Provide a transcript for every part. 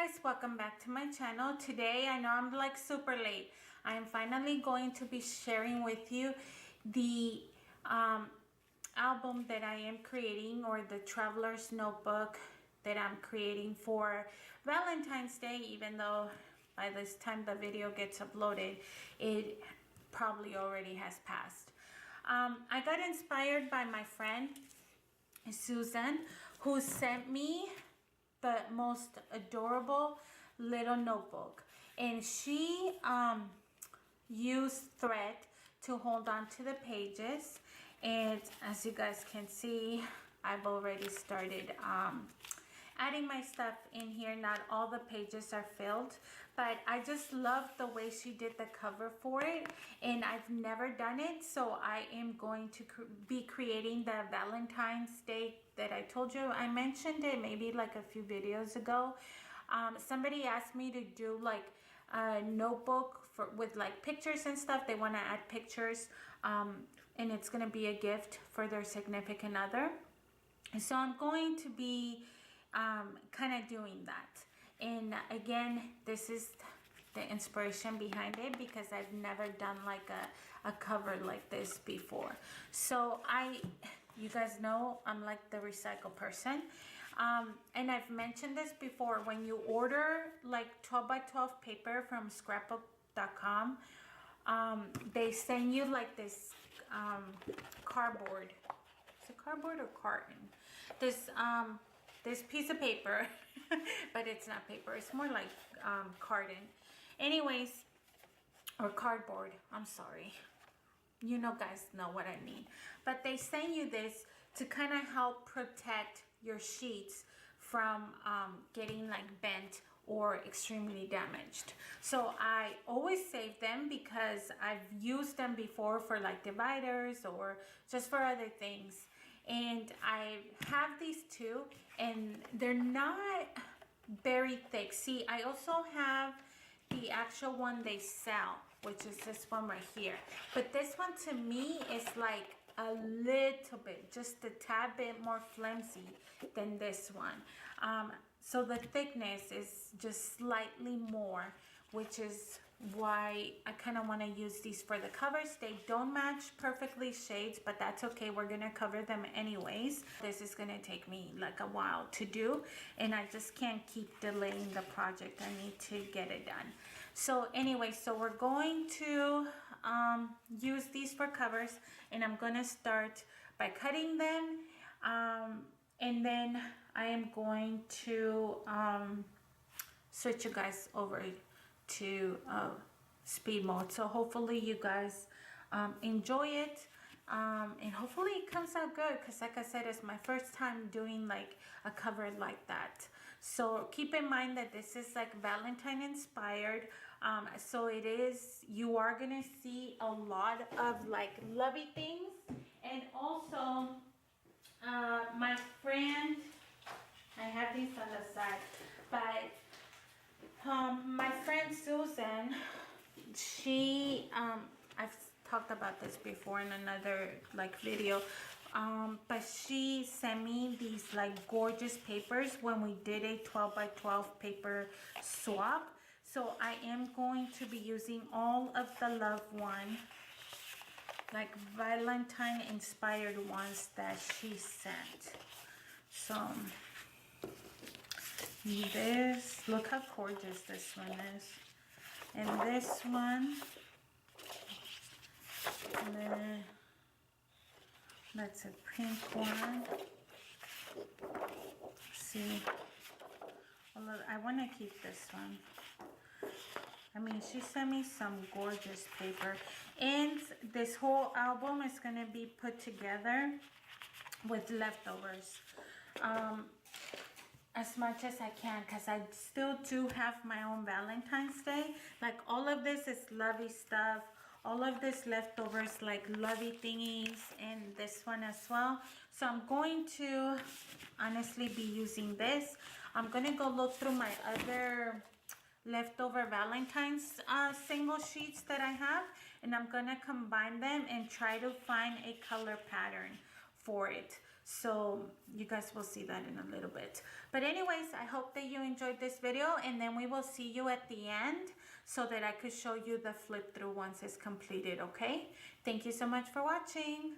guys, welcome back to my channel. Today, I know I'm like super late. I am finally going to be sharing with you the album that I am creating, or the traveler's notebook that I'm creating for Valentine's Day, even though by this time the video gets uploaded, it probably already has passed. I got inspired by my friend Susan, who sent me the most adorable little notebook, and she used thread to hold on to the pages. And as you guys can see, I've already started adding my stuff in here. Not all the pages are filled, but I just love the way she did the cover for it, and I've never done it, so I am going to be creating the Valentine's Day that I told you. I mentioned it maybe like a few videos ago. Somebody asked me to do like a notebook with like pictures and stuff. They want to add pictures, and it's going to be a gift for their significant other. So I'm going to be kind of doing that. And again, this is the inspiration behind it, because I've never done like a cover like this before. So you guys know I'm like the recycle person, and I've mentioned this before. When you order like 12 by 12 paper from scrapbook.com, they send you like this cardboard. Is it cardboard or carton? This piece of paper, but it's not paper. It's more like carton. Anyways, or cardboard. I'm sorry. You know, guys know what I mean. But they send you this to kind of help protect your sheets from getting like bent or extremely damaged. So I always save them, because I've used them before for like dividers or just for other things. And I have these two, and they're not very thick. See, I also have the actual one they sell, which is this one right here. But this one to me is like a little bit, just a tad bit more flimsy than this one. So the thickness is just slightly more, which is why I kind of want to use these for the covers. They don't match perfectly shades, but that's okay. We're going to cover them anyways. This is going to take me like a while to do, and I just can't keep delaying the project. I need to get it done. So anyway, so we're going to use these for covers, and I'm going to start by cutting them, and then I am going to switch you guys over to speed mode. So hopefully you guys enjoy it, and hopefully it comes out good, because like I said, it's my first time doing like a cover like that. So keep in mind that this is like Valentine inspired, so it is, you are gonna see a lot of like lovey things. And also my friend, I have these on the side, but my friend Susan, she I've talked about this before in another like video, but she sent me these like gorgeous papers when we did a 12 by 12 paper swap. So I am going to be using all of the love one, like Valentine inspired ones that she sent. So this, look how gorgeous this one is, and this one, and then that's a pink one. See, although I want to keep this one. I mean, she sent me some gorgeous paper, and this whole album is going to be put together with leftovers. As much as I can, because I still do have my own Valentine's Day. Like all of this is lovey stuff, all of this leftovers like lovey thingies, and this one as well. So I'm going to honestly be using this. I'm going to go look through my other leftover Valentine's single sheets that I have, and I'm going to combine them and try to find a color pattern for it. So you guys will see that in a little bit. But anyways, I hope that you enjoyed this video, and then we will see you at the end so that I could show you the flip through once it's completed, okay? Thank you so much for watching.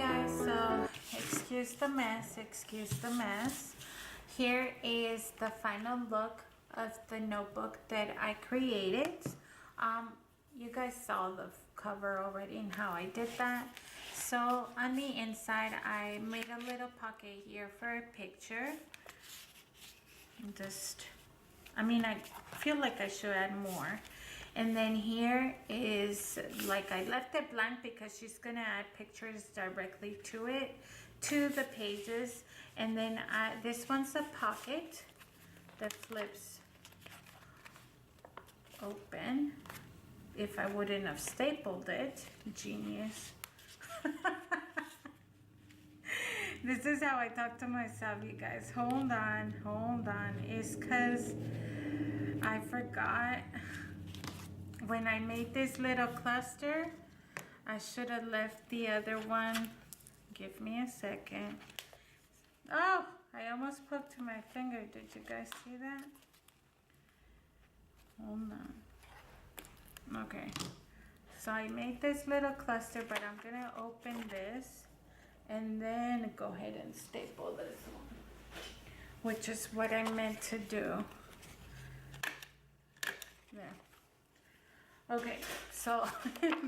guys, so excuse the mess. Here is the final look of the notebook that I created. You guys saw the cover already and how I did that. So on the inside I made a little pocket here for a picture. I feel like I should add more. And then here is, like, I left it blank because she's gonna add pictures directly to it, to the pages. And then this one's a pocket that flips open. If I wouldn't have stapled it, genius. This is how I talk to myself, you guys. Hold on. It's because I forgot. When I made this little cluster, I should have left the other one. Give me a second. Oh, I almost poked my finger. Did you guys see that? Hold on. Okay. So I made this little cluster, but I'm going to open this and then go ahead and staple this one, which is what I meant to do. There. Okay, so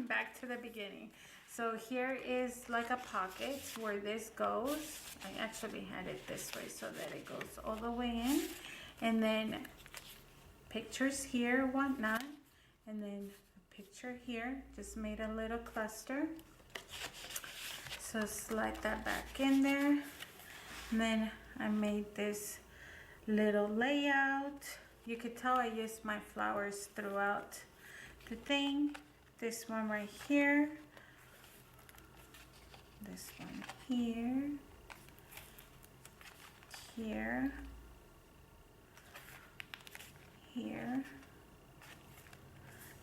back to the beginning. So here is like a pocket where this goes. I actually had it this way so that it goes all the way in. And then pictures here, whatnot. And then a picture here. Just made a little cluster. So slide that back in there. And then I made this little layout. You could tell I used my flowers throughout the thing. This one right here, this one here, here,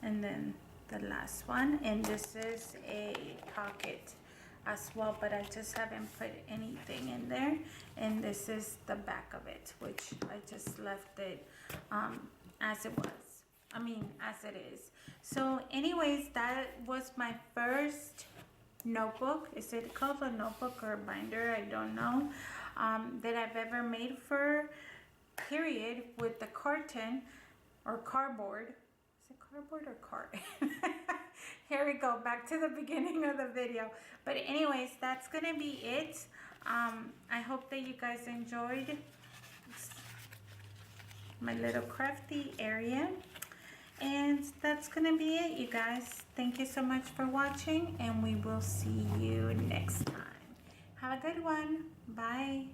and then the last one. And this is a pocket as well, but I just haven't put anything in there. And this is the back of it, which I just left it as it was. As it is. So anyways, that was my first notebook. Is it called a notebook or a binder? I don't know. That I've ever made for period with the carton or cardboard. Is it cardboard or card? Here we go, back to the beginning of the video. But anyways, that's gonna be it. I hope that you guys enjoyed my little crafty area. And that's gonna be it, you guys. Thank you so much for watching, and we will see you next time. Have a good one. Bye.